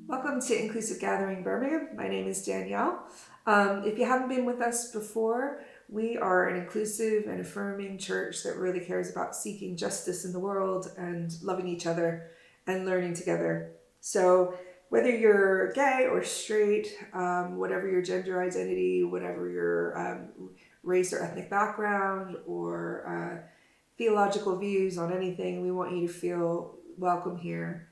Welcome to Inclusive Gathering Birmingham. My name is Danielle. If you haven't been with us before, we are an inclusive and affirming church that really cares about seeking justice in the world and loving each other and learning together. So whether you're gay or straight, whatever your gender identity, whatever your race or ethnic background or theological views on anything, we want you to feel welcome here.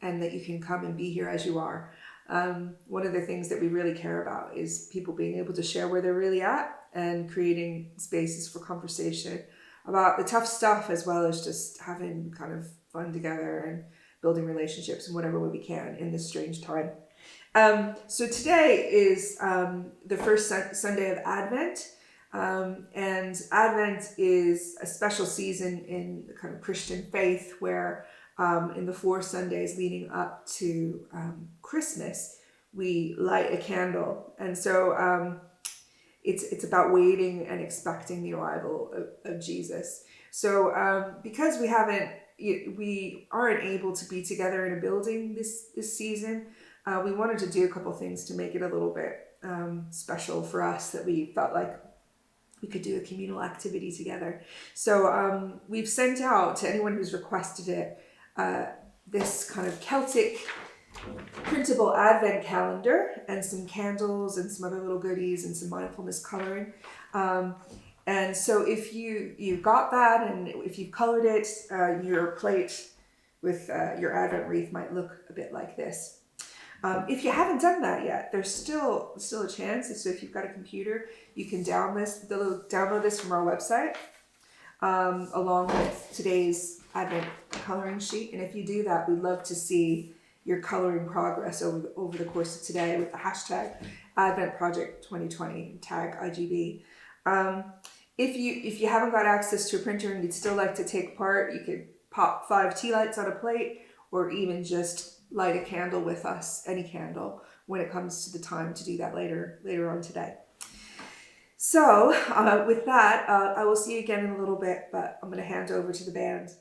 And that you can come and be here as you are. One of the things that we really care about is people being able to share where they're really at and creating spaces for conversation about the tough stuff, as well as just having kind of fun together and building relationships in whatever way we can in this strange time. So today is the first Sunday of Advent. And Advent is a special season in the kind of Christian faith where in the 4 Sundays leading up to Christmas, we light a candle. And so it's about waiting and expecting the arrival of Jesus. So because we aren't able to be together in a building this season, we wanted to do a couple things to make it a little bit special for us, that we felt like we could do a communal activity together. So we've sent out to anyone who's requested it this kind of Celtic printable Advent calendar and some candles and some other little goodies and some mindfulness coloring. And so if you got that, and if you've colored it, your plate with your Advent wreath might look a bit like this. If you haven't done that yet, there's still a chance. So if you've got a computer, you can download this from our website, along with today's Advent coloring sheet. And if you do that, we'd love to see your coloring progress over the course of today with the hashtag Advent Project 2020, tag IGB. If you haven't got access to a printer and you'd still like to take part, you could pop 5 tea lights on a plate, or even just light a candle with us, any candle, when it comes to the time to do that later on today. So with that, I will see you again in a little bit, but I'm going to hand over to the band.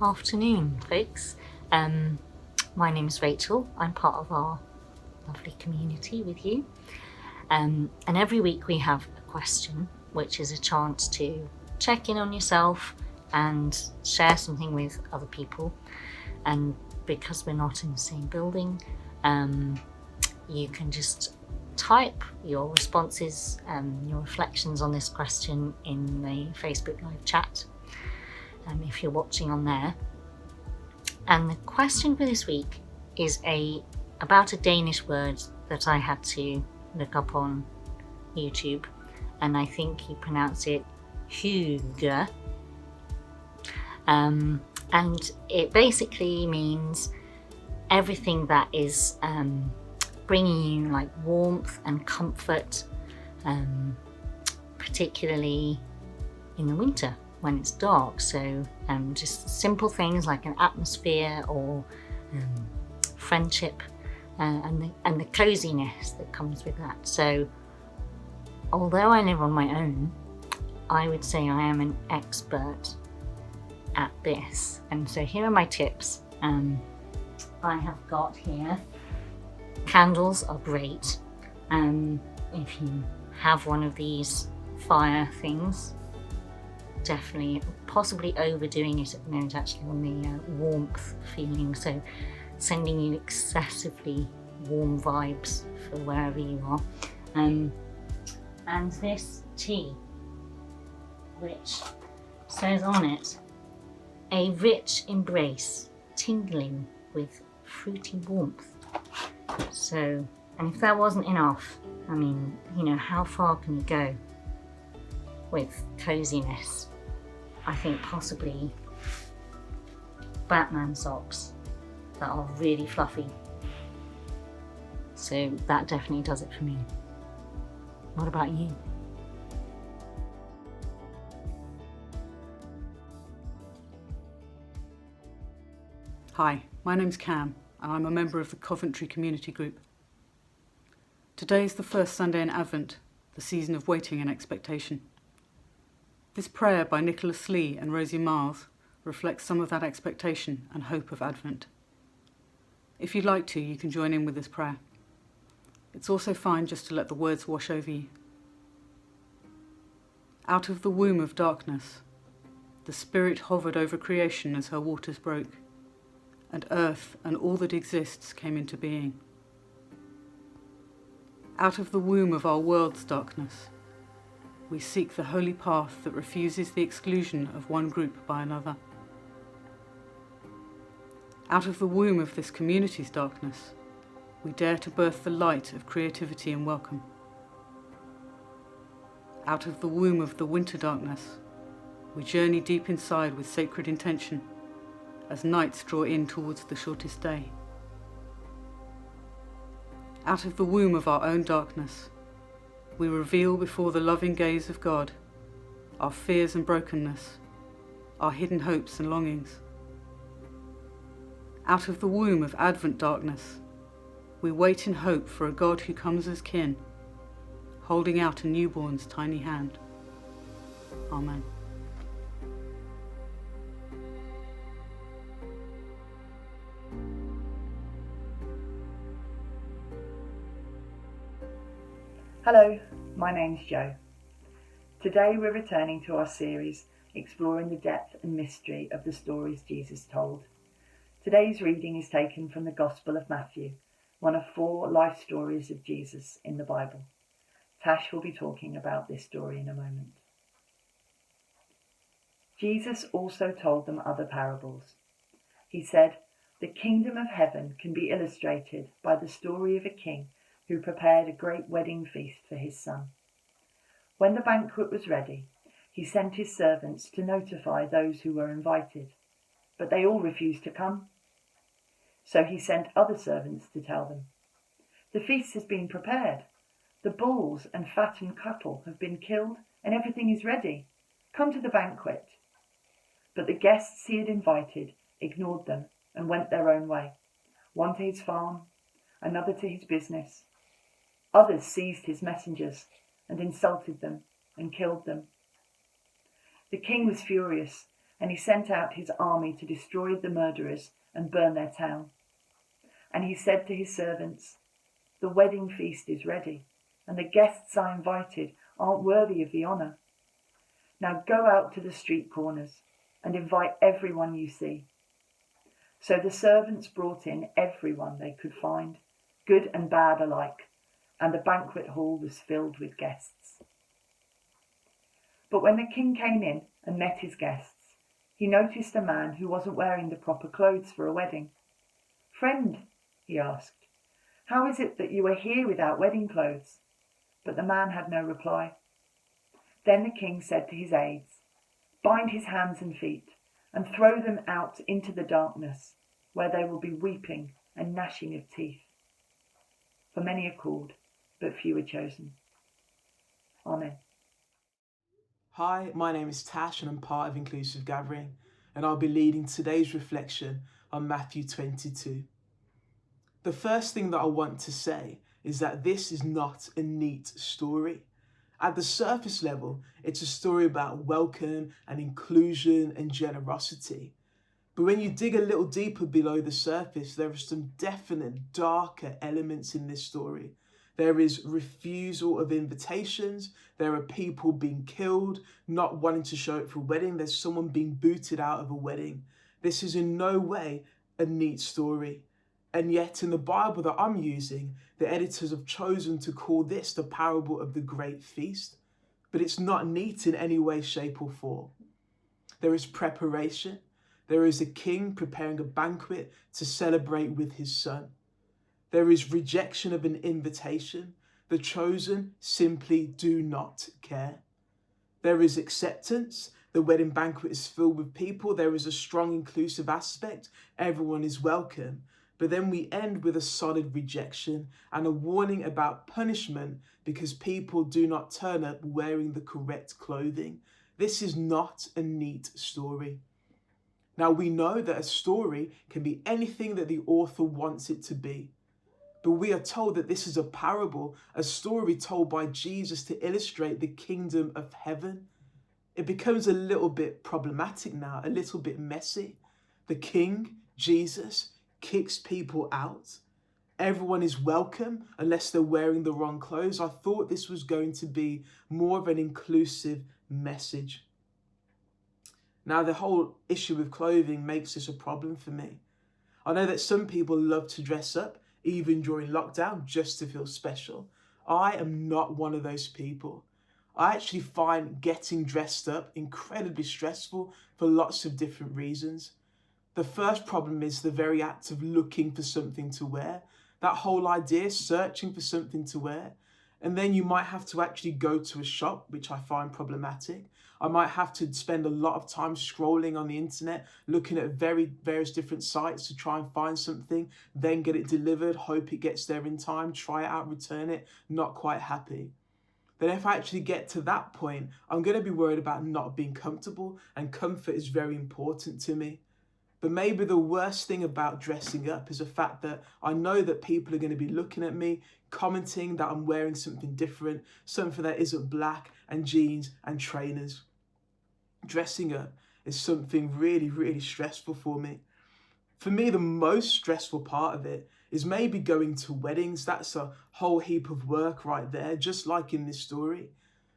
Afternoon, folks. My name is Rachel. I'm part of our lovely community with you. And every week we have a question, which is a chance to check in on yourself and share something with other people. And because we're not in the same building, you can just type your responses and your reflections on this question in the Facebook live chat if you're watching on there. And the question for this week is about a Danish word that I had to look up on YouTube, and I think you pronounce it hygge. And it basically means everything that is bringing you like warmth and comfort, particularly in the winter when it's dark. So just simple things like an atmosphere or friendship and the coziness that comes with that. So although I live on my own, I would say I am an expert at this. And so here are my tips. I have got here, candles are great. If you have one of these fire things, definitely, possibly overdoing it at the moment actually on the warmth feeling, so sending you excessively warm vibes for wherever you are. And this tea, which says on it, a rich embrace, tingling with fruity warmth. So, and if that wasn't enough, I mean, you know, how far can you go with coziness? I think possibly Batman socks that are really fluffy. So that definitely does it for me. What about you? Hi, my name's Cam and I'm a member of the Coventry Community Group. Today is the first Sunday in Advent, the season of waiting and expectation. This prayer by Nicholas Lee and Rosie Miles reflects some of that expectation and hope of Advent. If you'd like to, you can join in with this prayer. It's also fine just to let the words wash over you. Out of the womb of darkness, the Spirit hovered over creation as her waters broke, and earth and all that exists came into being. Out of the womb of our world's darkness, we seek the holy path that refuses the exclusion of one group by another. Out of the womb of this community's darkness, we dare to birth the light of creativity and welcome. Out of the womb of the winter darkness, we journey deep inside with sacred intention as nights draw in towards the shortest day. Out of the womb of our own darkness, we reveal before the loving gaze of God our fears and brokenness, our hidden hopes and longings. Out of the womb of Advent darkness, we wait in hope for a God who comes as kin, holding out a newborn's tiny hand. Amen. Hello, my name's Jo. Today we're returning to our series exploring the depth and mystery of the stories Jesus told. Today's reading is taken from the Gospel of Matthew, one of 4 life stories of Jesus in the Bible. Tash will be talking about this story in a moment. Jesus also told them other parables. He said, "The kingdom of heaven can be illustrated by the story of a king who prepared a great wedding feast for his son. When the banquet was ready, he sent his servants to notify those who were invited, but they all refused to come. So he sent other servants to tell them, 'The feast has been prepared. The bulls and fattened cattle have been killed and everything is ready. Come to the banquet.' But the guests he had invited ignored them and went their own way, one to his farm, another to his business. Others seized his messengers and insulted them and killed them. The king was furious and he sent out his army to destroy the murderers and burn their town. And he said to his servants, "The wedding feast is ready, and the guests I invited aren't worthy of the honour. Now go out to the street corners and invite everyone you see." So the servants brought in everyone they could find, good and bad alike, and the banquet hall was filled with guests. But when the king came in and met his guests, he noticed a man who wasn't wearing the proper clothes for a wedding. "Friend," he asked, "how is it that you are here without wedding clothes?" But the man had no reply. Then the king said to his aides, "Bind his hands and feet and throw them out into the darkness, where they will be weeping and gnashing of teeth. For many are called, but few are chosen." Amen. Hi, my name is Tash and I'm part of Inclusive Gathering, and I'll be leading today's reflection on Matthew 22. The first thing that I want to say is that this is not a neat story. At the surface level, it's a story about welcome and inclusion and generosity. But when you dig a little deeper below the surface, there are some definite darker elements in this story. There is refusal of invitations. There are people being killed, not wanting to show up for a wedding. There's someone being booted out of a wedding. This is in no way a neat story. And yet in the Bible that I'm using, the editors have chosen to call this the parable of the great feast. But it's not neat in any way, shape or form. There is preparation. There is a king preparing a banquet to celebrate with his son. There is rejection of an invitation. The chosen simply do not care. There is acceptance. The wedding banquet is filled with people. There is a strong inclusive aspect. Everyone is welcome. But then we end with a solid rejection and a warning about punishment because people do not turn up wearing the correct clothing. This is not a neat story. Now we know that a story can be anything that the author wants it to be. But we are told that this is a parable, a story told by Jesus to illustrate the kingdom of heaven. It becomes a little bit problematic now, a little bit messy. The king, Jesus, kicks people out. Everyone is welcome unless they're wearing the wrong clothes. I thought this was going to be more of an inclusive message. Now, the whole issue with clothing makes this a problem for me. I know that some people love to dress up, even during lockdown, just to feel special. I am not one of those people. I actually find getting dressed up incredibly stressful for lots of different reasons. The first problem is the very act of looking for something to wear. That whole idea, searching for something to wear. And then you might have to actually go to a shop, which I find problematic. I might have to spend a lot of time scrolling on the internet, looking at various different sites to try and find something, then get it delivered, hope it gets there in time, try it out, return it, not quite happy. Then if I actually get to that point, I'm going to be worried about not being comfortable, and comfort is very important to me. But maybe the worst thing about dressing up is the fact that I know that people are going to be looking at me, commenting that I'm wearing something different, something that isn't black and jeans and trainers. Dressing up is something really, really stressful for me. For me, the most stressful part of it is maybe going to weddings. That's a whole heap of work right there, just like in this story.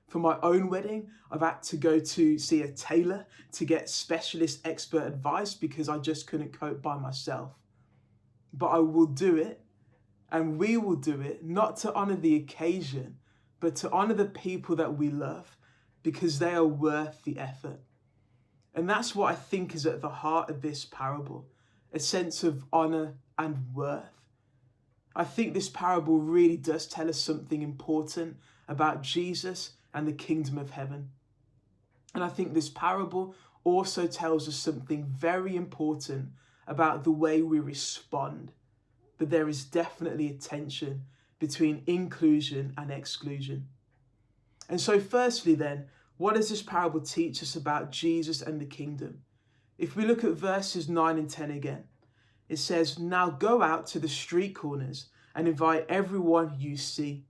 For my own wedding, I've had to go to see a tailor to get specialist expert advice because I just couldn't cope by myself. But I will do it, and we will do it, not to honour the occasion, but to honour the people that we love because they are worth the effort. And that's what I think is at the heart of this parable, a sense of honour and worth. I think this parable really does tell us something important about Jesus and the kingdom of heaven. And I think this parable also tells us something very important about the way we respond. But there is definitely a tension between inclusion and exclusion. And so firstly then, what does this parable teach us about Jesus and the kingdom? If we look at verses 9 and 10 again, it says, "Now go out to the street corners and invite everyone you see."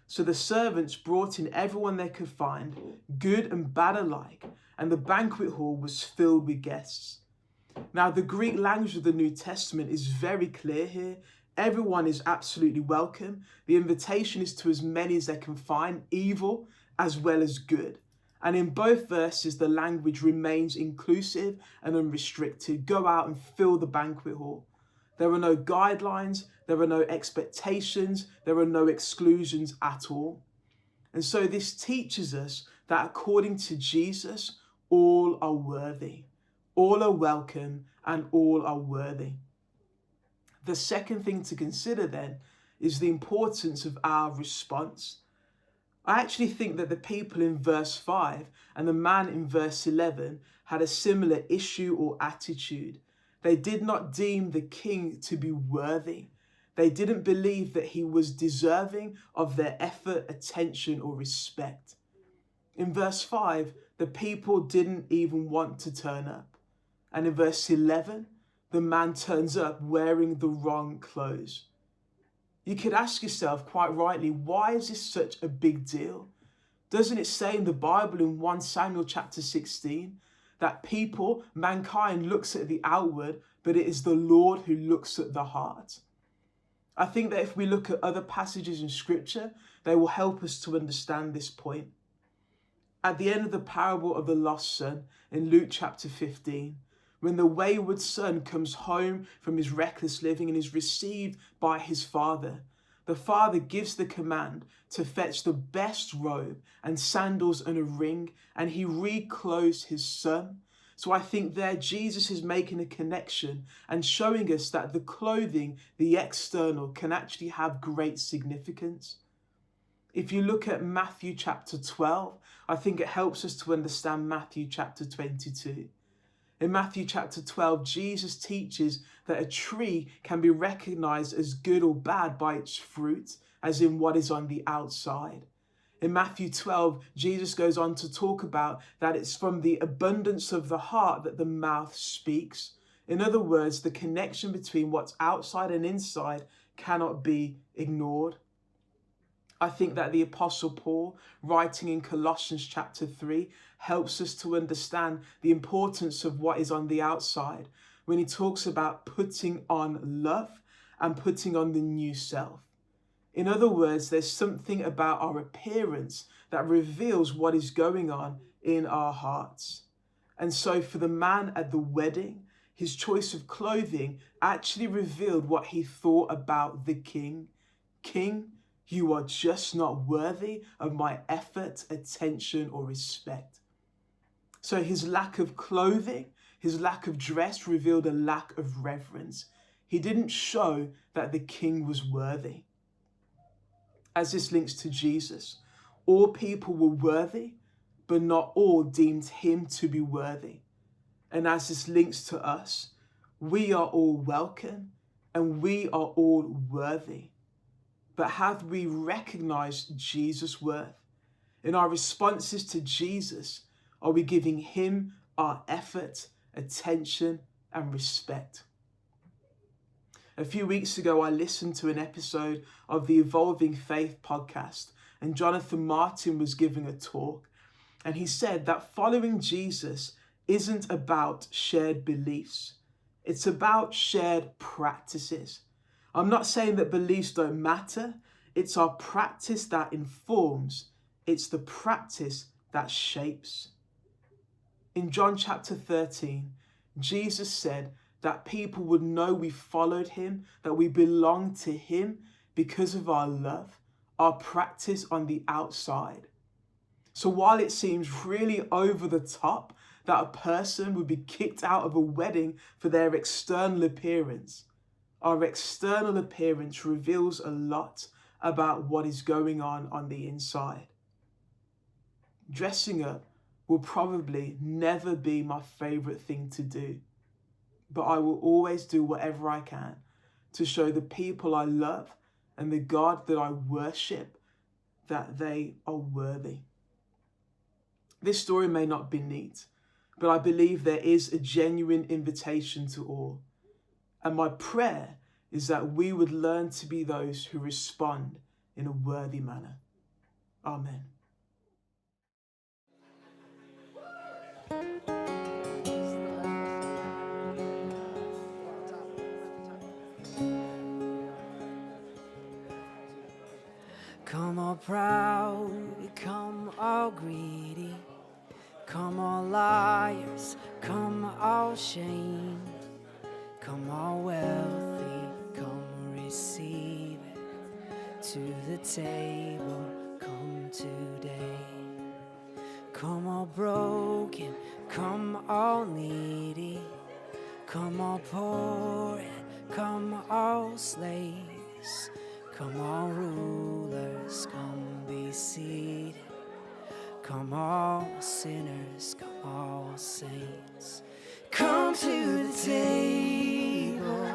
So the servants brought in everyone they could find, good and bad alike, and the banquet hall was filled with guests. Now, the Greek language of the New Testament is very clear here. Everyone is absolutely welcome. The invitation is to as many as they can find, evil as well as good. And in both verses, the language remains inclusive and unrestricted. Go out and fill the banquet hall. There are no guidelines, there are no expectations, there are no exclusions at all. And so this teaches us that according to Jesus, all are worthy, all are welcome, and all are worthy. The second thing to consider then is the importance of our response. I actually think that the people in verse 5 and the man in verse 11 had a similar issue or attitude. They did not deem the king to be worthy. They didn't believe that he was deserving of their effort, attention, or respect. In verse 5, the people didn't even want to turn up. And in verse 11, the man turns up wearing the wrong clothes. You could ask yourself quite rightly, why is this such a big deal? Doesn't it say in the Bible in 1 Samuel chapter 16 that people, mankind, looks at the outward, but it is the Lord who looks at the heart? I think that if we look at other passages in Scripture, they will help us to understand this point. At the end of the parable of the lost son in Luke chapter 15, when the wayward son comes home from his reckless living and is received by his father, the father gives the command to fetch the best robe and sandals and a ring, and he reclothes his son. So I think there Jesus is making a connection and showing us that the clothing, the external, can actually have great significance. If you look at Matthew chapter 12, I think it helps us to understand Matthew chapter 22. In Matthew chapter 12, Jesus teaches that a tree can be recognized as good or bad by its fruit, as in what is on the outside. In Matthew 12, Jesus goes on to talk about that it's from the abundance of the heart that the mouth speaks. In other words, the connection between what's outside and inside cannot be ignored. I think that the Apostle Paul, writing in Colossians chapter 3, helps us to understand the importance of what is on the outside when he talks about putting on love and putting on the new self. In other words, there's something about our appearance that reveals what is going on in our hearts. And so for the man at the wedding, his choice of clothing actually revealed what he thought about the king. King, you are just not worthy of my effort, attention, or respect. So his lack of clothing, his lack of dress revealed a lack of reverence. He didn't show that the king was worthy. As this links to Jesus, all people were worthy, but not all deemed him to be worthy. And as this links to us, we are all welcome and we are all worthy. But have we recognized Jesus' worth? In our responses to Jesus, are we giving him our effort, attention, and respect? A few weeks ago, I listened to an episode of the Evolving Faith podcast, and Jonathan Martin was giving a talk. And he said that following Jesus isn't about shared beliefs. It's about shared practices. I'm not saying that beliefs don't matter. It's our practice that informs. It's the practice that shapes. In John chapter 13, Jesus said that people would know we followed him, that we belong to him because of our love, our practice on the outside. So while it seems really over the top that a person would be kicked out of a wedding for their external appearance, our external appearance reveals a lot about what is going on the inside. Dressing up will probably never be my favorite thing to do, but I will always do whatever I can to show the people I love and the God that I worship that they are worthy. This story may not be neat, but I believe there is a genuine invitation to all. And my prayer is that we would learn to be those who respond in a worthy manner. Amen. all proud, come all greedy, come all liars, come all shamed, come all wealthy, come receive it. To the table, come today. Come all broken, come all needy, come all poor and come all slaves, come all rulers, come be seated. Come all sinners, come all saints. Come to the table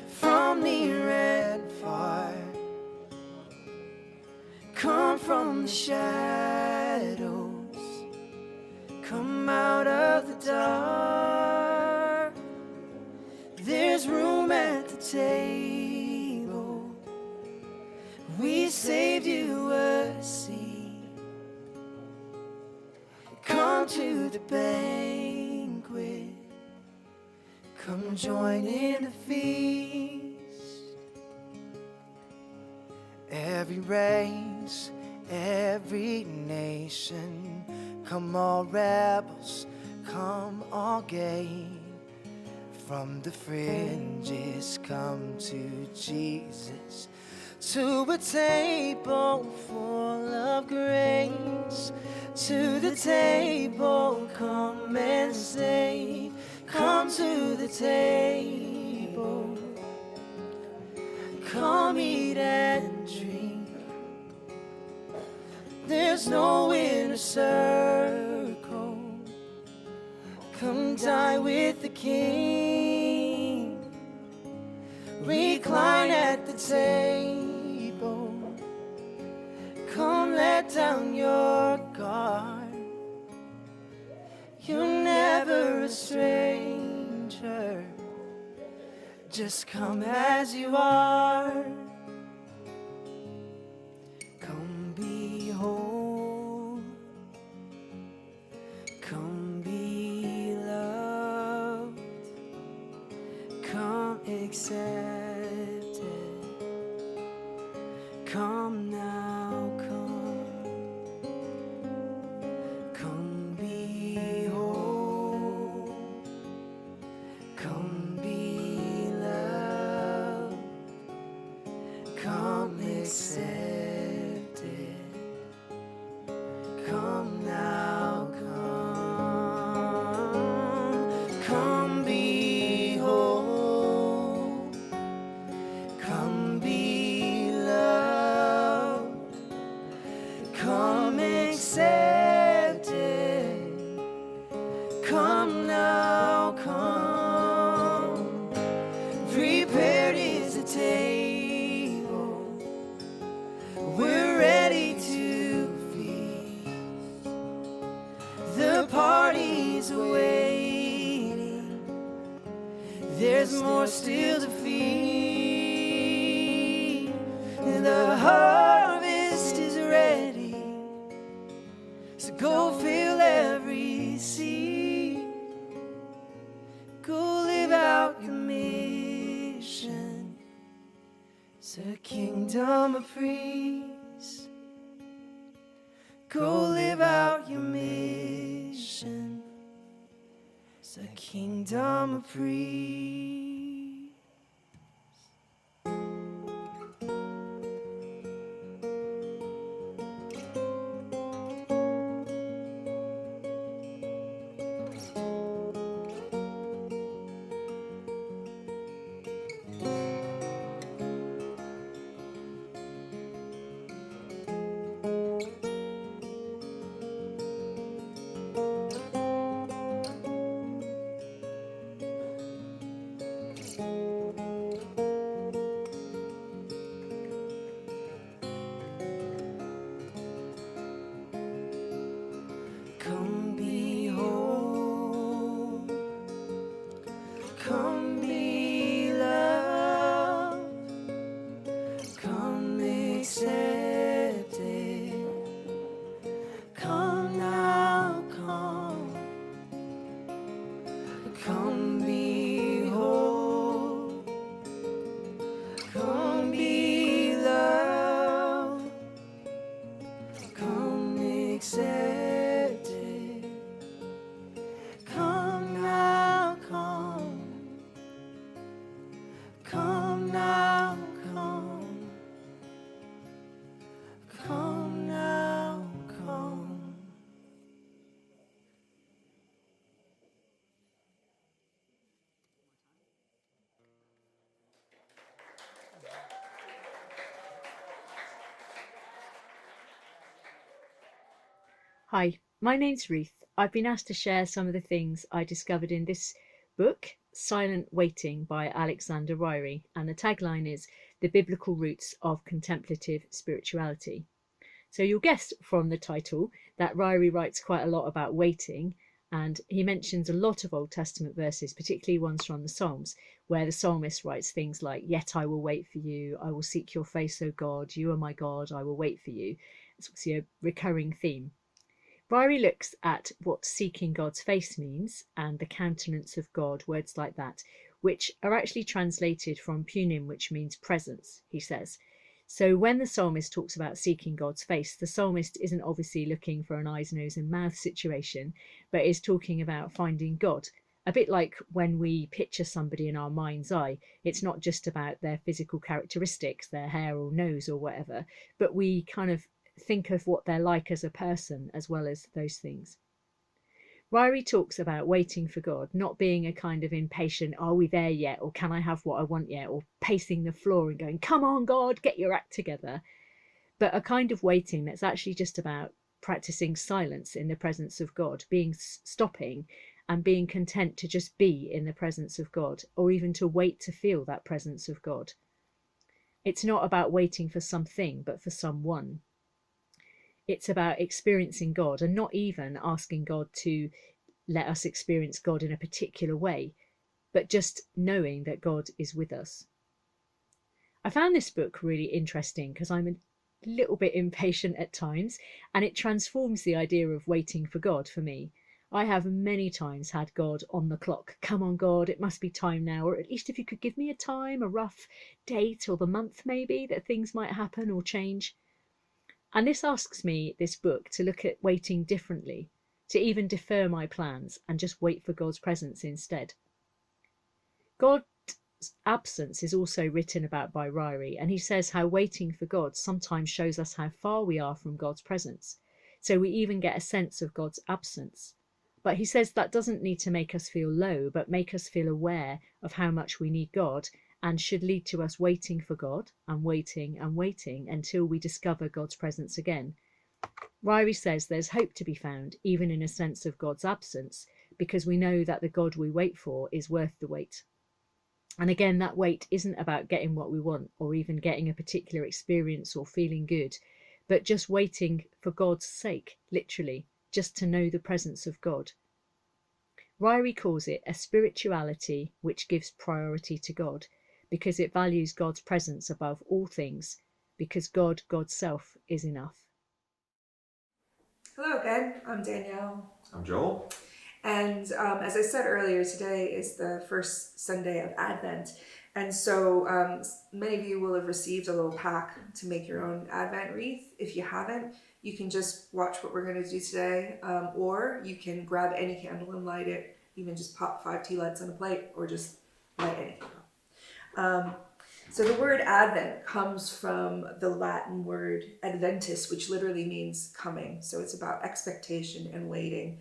from near and far. Come from the shadows, come out of the dark. There's room at the table. We saved you a seat. Come to the banquet. Come join in the feast. Every race, every nation, come all rebels, come all gay. From the fringes come to Jesus, to a table full of grace. To the table come and save. Come to the table, come eat and drink. There's no inner circle. Come die with the King. Recline at the table. Come let down your guard. You're never a stranger. Just come as you are. Come be whole. Come be loved. Come accepted. Come now, come. Come be whole. Come be loved. Come accepted. Come now, come. Come be whole. Come be loved. Come accepted. Come now, come. Prepared is the table. We're ready to feast. The party's waiting. There's more still to feed. The harvest is ready. So go fill every seed. Go live out your mission. It's a kingdom of priests. Go live out your mission. It's a kingdom of priests. Hi, my name's Ruth. I've been asked to share some of the things I discovered in this book, Silent Waiting by Alexander Ryrie, and the tagline is The Biblical Roots of Contemplative Spirituality. So you'll guess from the title that Ryrie writes quite a lot about waiting, and he mentions a lot of Old Testament verses, particularly ones from the Psalms, where the psalmist writes things like, "Yet I will wait for you, I will seek your face, O God, you are my God, I will wait for you." It's obviously a recurring theme. Ryrie looks at what seeking God's face means and the countenance of God, words like that, which are actually translated from punim, which means presence, he says. So when the psalmist talks about seeking God's face, the psalmist isn't obviously looking for an eyes, nose and mouth situation, but is talking about finding God. A bit like when we picture somebody in our mind's eye, it's not just about their physical characteristics, their hair or nose or whatever, but we kind of think of what they're like as a person as well as those things. Ryrie talks about waiting for God, not being a kind of impatient, are we there yet? Or can I have what I want yet? Or pacing the floor and going, come on, God, get your act together. But a kind of waiting that's actually just about practicing silence in the presence of God, stopping and being content to just be in the presence of God, or even to wait to feel that presence of God. It's not about waiting for something, but for someone. It's about experiencing God and not even asking God to let us experience God in a particular way, but just knowing that God is with us. I found this book really interesting because I'm a little bit impatient at times, and it transforms the idea of waiting for God for me. I have many times had God on the clock. Come on, God, it must be time now. Or at least if you could give me a time, a rough date or the month maybe that things might happen or change. And this asks me, this book, to look at waiting differently, to even defer my plans and just wait for God's presence instead. God's absence is also written about by Ryrie, and he says how waiting for God sometimes shows us how far we are from God's presence. So we even get a sense of God's absence. But he says that doesn't need to make us feel low, but make us feel aware of how much we need God, and should lead to us waiting for God and waiting until we discover God's presence again. Ryrie says there's hope to be found, even in a sense of God's absence, because we know that the God we wait for is worth the wait. And again, that wait isn't about getting what we want or even getting a particular experience or feeling good, but just waiting for God's sake, literally, just to know the presence of God. Ryrie calls it a spirituality which gives priority to God, because it values God's presence above all things, because God, God's self, is enough. Hello again, I'm Danielle. I'm Joel. And as I said earlier, today is the first Sunday of Advent. And so many of you will have received a little pack to make your own Advent wreath. If you haven't, you can just watch what we're going to do today, or you can grab any candle and light it. Even just pop 5 tea lights on a plate, or just light any candle. So the word Advent comes from the Latin word adventus, which literally means coming. So it's about expectation and waiting.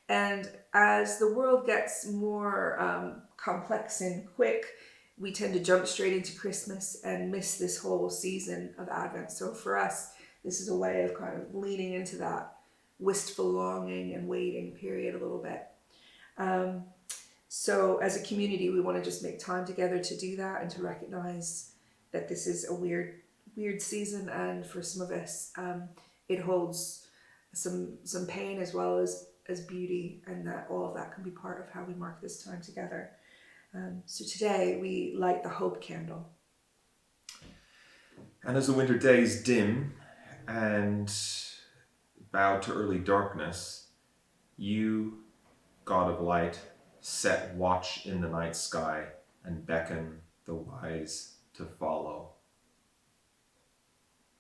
And as the world gets more complex and quick, we tend to jump straight into Christmas and miss this whole season of Advent. So for us, this is a way of kind of leaning into that wistful longing and waiting period a little bit. So as a community, we want to just make time together to do that and to recognize that this is a weird season, and for some of us, it holds some pain as well as beauty, and that all of that can be part of how we mark this time together. So today we light the hope candle. And as the winter days dim and bow to early darkness, you, God of light, set watch in the night sky and beckon the wise to follow.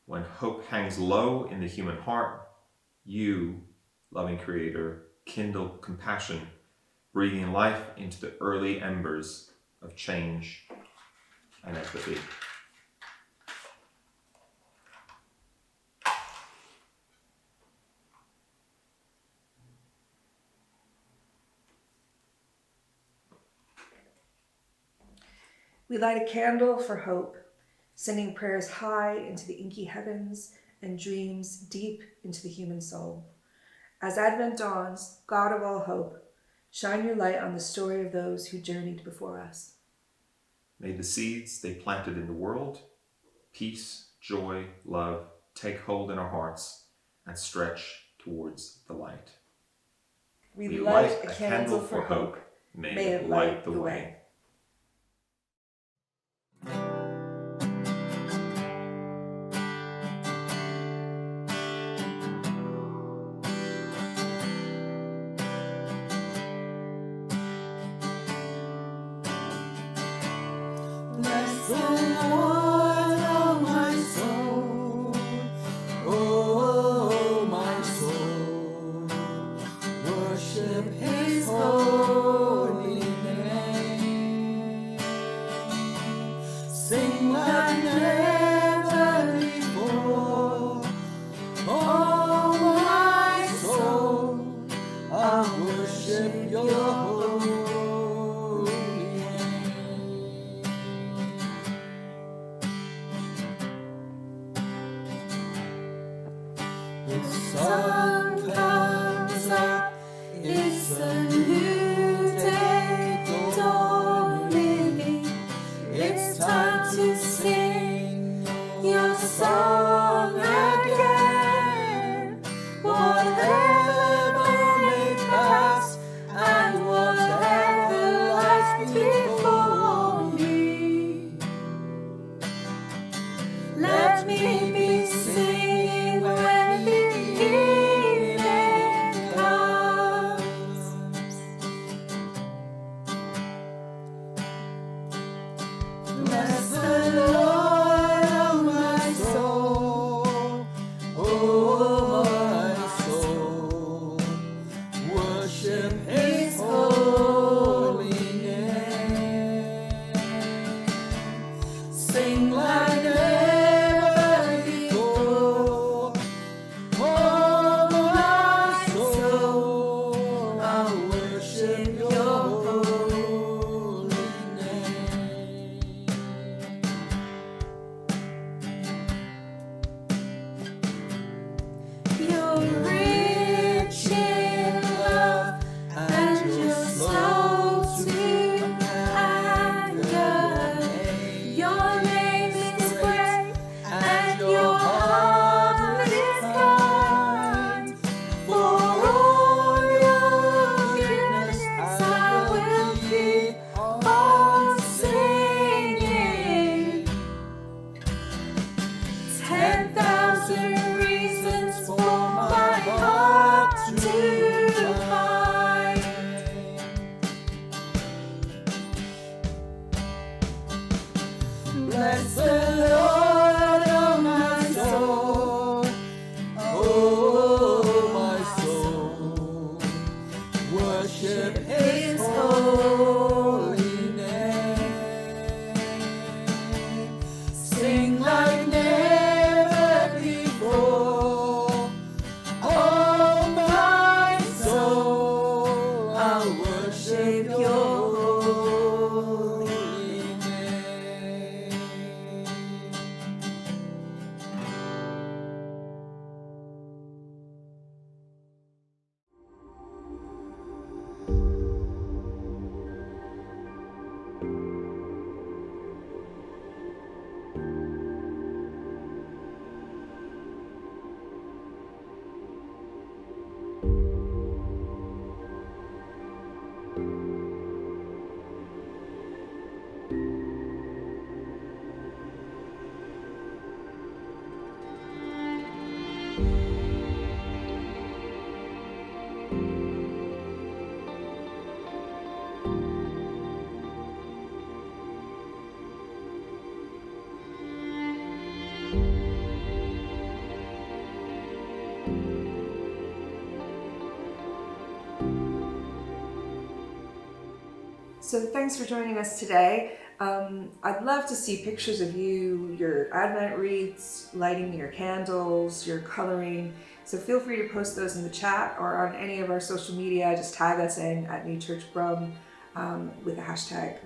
When hope hangs low in the human heart, you, loving Creator, kindle compassion, breathing life into the early embers of change and empathy. We light a candle for hope, sending prayers high into the inky heavens and dreams deep into the human soul. As Advent dawns, God of all hope, shine your light on the story of those who journeyed before us. May the seeds they planted in the world, peace, joy, love, take hold in our hearts and stretch towards the light. We light a candle for hope. May it light the way. Bless the Lord, oh my soul, oh my soul, worship His holy name. Sing like never before, oh my soul, I worship Your holy name. The sun comes up, it's a new day dawning. It's time to sing your song again. Whatever may pass and whatever lies before me, let me be singing when the evening comes. Bless the Lord, oh my soul, oh my soul, worship His holy name. Sing like never before, oh my soul, I worship Your holy name. You're rich in love and You're slow to anger. Your name is great and Your heart is kind. For all Your goodness I will keep on singing. 10,000 reasons for my heart to find. Bless the Lord, oh my soul, oh my soul, worship His holy name. Sing like never before, oh my soul, I worship Your holy name. So thanks for joining us today. I'd love to see pictures of you, your Advent wreaths, lighting your candles, your coloring. So feel free to post those in the chat or on any of our social media. Just tag us in at New Church Brum with the hashtag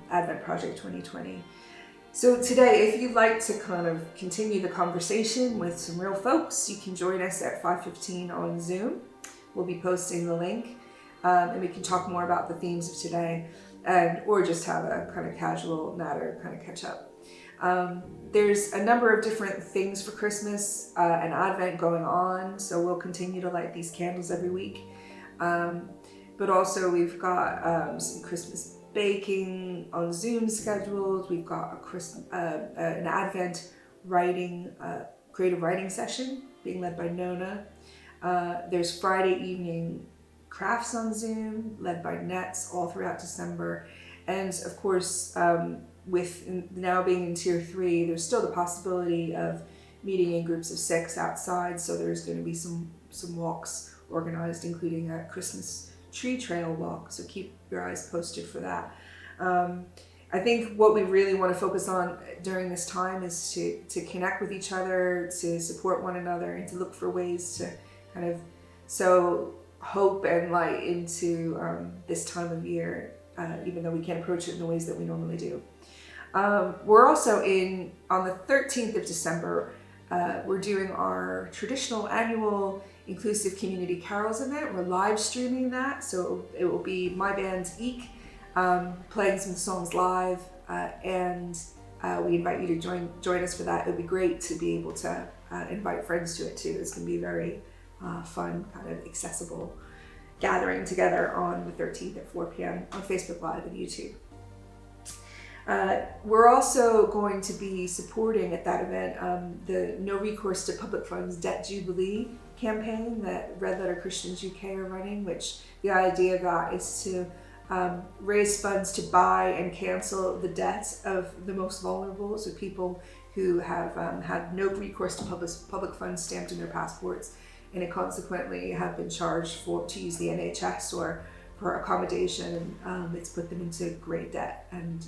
Advent Project 2020. So today, if you'd like to kind of continue the conversation with some real folks, you can join us at 5:15 on Zoom. we'll be posting the link, and we can talk more about the themes of today, or just have a kind of casual natter kind of catch up. There's a number of different things for Christmas and Advent going on, so we'll continue to light these candles every week. But also we've got some Christmas baking on Zoom scheduled. We've got an Advent creative writing session being led by Nona. There's Friday evening crafts on Zoom led by Nets all throughout December. And of course, with now being in tier 3, there's still the possibility of meeting in groups of 6 outside. So there's going to be some walks organized, including a Christmas tree trail walk. So keep your eyes posted for that. I think what we really want to focus on during this time is to connect with each other, to support one another, and to look for ways to kind of sow hope and light into this time of year, even though we can't approach it in the ways that we normally do. We're also on the 13th of December, we're doing our traditional annual Inclusive Community Carols event. We're live streaming that, so it will be my band Eek playing some songs live, and we invite you to join us for that. It would be great to be able to invite friends to it too. It's going to be a very fun, kind of accessible gathering together on the 13th at 4 p.m. on Facebook Live and YouTube. We're also going to be supporting at that event the No Recourse to Public Funds Debt Jubilee campaign that Red Letter Christians UK are running, which the idea of that is to raise funds to buy and cancel the debts of the most vulnerable, so people who have had no recourse to public funds stamped in their passports and consequently have been charged to use the NHS or for accommodation. It's put them into great debt, and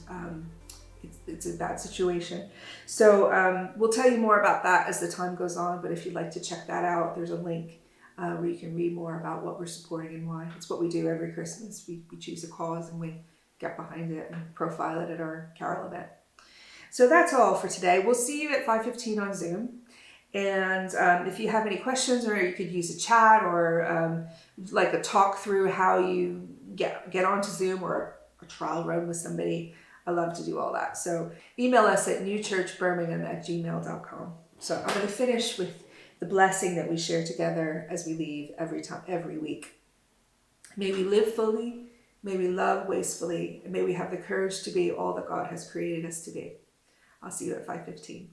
it's a bad situation. So we'll tell you more about that as the time goes on, but if you'd like to check that out, there's a link where you can read more about what we're supporting and why. It's what we do every Christmas. We choose a cause and we get behind it and profile it at our Carol event. So that's all for today. We'll see you at 5:15 on Zoom. And if you have any questions, or you could use a chat or like a talk through how you get onto Zoom, or a trial run with somebody, I love to do all that. So email us at newchurchbirmingham@gmail.com. So I'm going to finish with the blessing that we share together as we leave every week. May we live fully, may we love wastefully, and may we have the courage to be all that God has created us to be. I'll see you at 5:15.